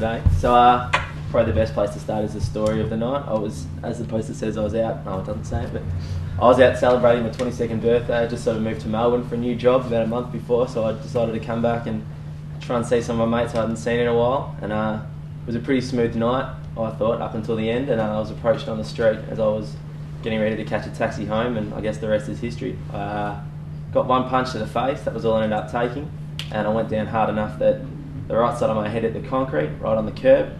today. So probably the best place to start is the story of the night. I was, as the poster says, I was out, no it doesn't say it, but I was out celebrating my 22nd birthday. I just sort of moved to Melbourne for a new job about a month before, so I decided to come back and try and see some of my mates I hadn't seen in a while. And it was a pretty smooth night, I thought, up until the end, and I was approached on the street as I was getting ready to catch a taxi home, and I guess the rest is history. Got one punch to the face, that was all I ended up taking, and I went down hard enough that the right side of my head hit the concrete, right on the curb,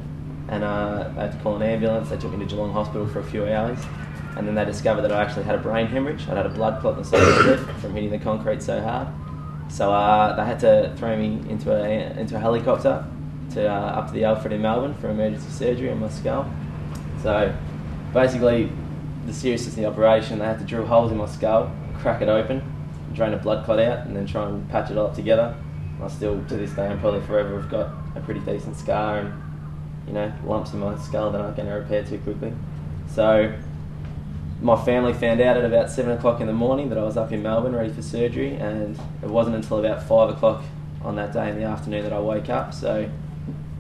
and they had to call an ambulance. They took me to Geelong hospital for a few hours, and then they discovered that I actually had a brain hemorrhage. I'd had a blood clot in the side of my head from hitting the concrete so hard. So they had to throw me into a helicopter up to the Alfred in Melbourne for emergency surgery on my skull. So basically, the seriousness of the operation, they had to drill holes in my skull, crack it open, drain the blood clot out, and then try and patch it all up together. I still, to this day, and probably forever, have got a pretty decent scar and, you know, lumps in my skull that aren't going to repair too quickly. So my family found out at about 7 o'clock in the morning that I was up in Melbourne ready for surgery, and it wasn't until about 5 o'clock on that day in the afternoon that I woke up. So,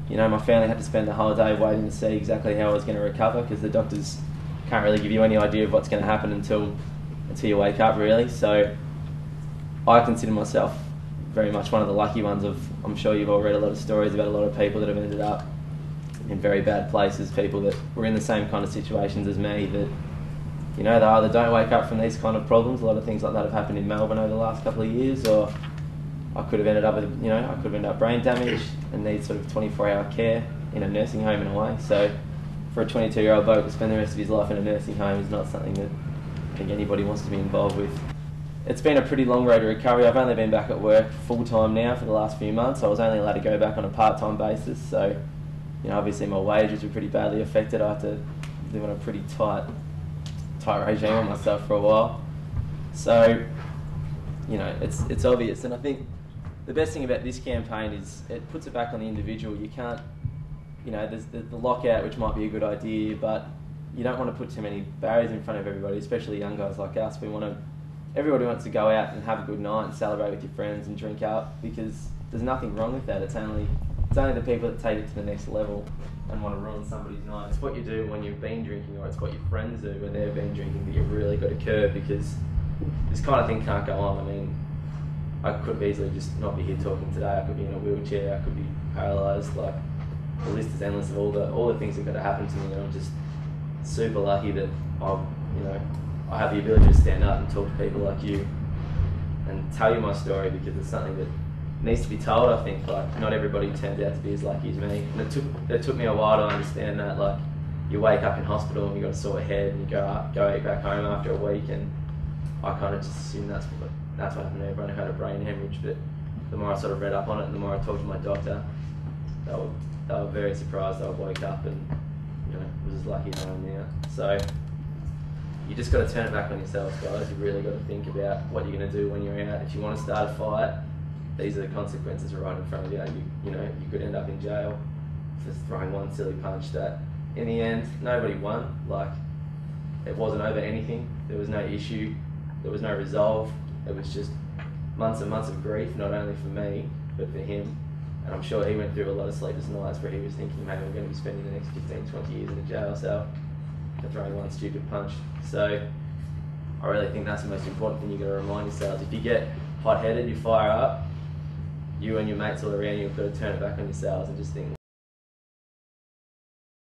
you know, my family had to spend the whole day waiting to see exactly how I was going to recover, because the doctors can't really give you any idea of what's going to happen until you wake up, really. So I consider myself very much one of the lucky ones. I'm sure you've all read a lot of stories about a lot of people that have ended up in very bad places, people that were in the same kind of situations as me, that, you know, they either don't wake up from these kind of problems. A lot of things like that have happened in Melbourne over the last couple of years, or I could have ended up with, you know, I could have ended up brain damage and need sort of 24-hour care in a nursing home in a way. So for a 22-year-old bloke to spend the rest of his life in a nursing home is not something that I think anybody wants to be involved with. It's been a pretty long road to recovery. I've only been back at work full-time now for the last few months. I was only allowed to go back on a part-time basis, so, you know, obviously my wages were pretty badly affected. I had to live on a pretty tight regime on myself for a while. So, you know, it's obvious, and I think the best thing about this campaign is it puts it back on the individual. You can't, you know, there's the lockout, which might be a good idea, but you don't want to put too many barriers in front of everybody, especially young guys like us. Everybody wants to go out and have a good night and celebrate with your friends and drink up, because there's nothing wrong with that. It's only the people that take it to the next level and want to ruin somebody's night. It's what you do when you've been drinking, or it's what your friends do when they've been drinking, that you've really got to curb, because this kind of thing can't go on. I mean, I could easily just not be here talking today. I could be in a wheelchair, I could be paralysed. Like, the list is endless of all the things that got to happen to me, and I'm just super lucky that I have the ability to stand up and talk to people like you and tell you my story, because it's something that needs to be told. I think, like, not everybody turns out to be as lucky as me, and it took me a while to understand that. Like, you wake up in hospital and you got a sore head, and you go eat back home after a week, and I kind of just assumed that's what happened to everyone who had a brain hemorrhage. But the more I sort of read up on it and the more I talked to my doctor, they were very surprised that I woke up and, you know, was as lucky as I am now. So you just got to turn it back on yourselves, guys. You really got to think about what you're going to do when you're out. If you want to start a fight, these are the consequences right in front of you. You know, you could end up in jail for throwing one silly punch that, in the end, nobody won. Like, it wasn't over anything. There was no issue. There was no resolve. It was just months and months of grief, not only for me, but for him. And I'm sure he went through a lot of sleepless nights where he was thinking, maybe I'm going to be spending the next 15, 20 years in a jail cell for throwing one stupid punch. So I really think that's the most important thing you've got to remind yourselves. If you get hot-headed, you fire up, you and your mates all around you have got to turn it back on yourselves and just think,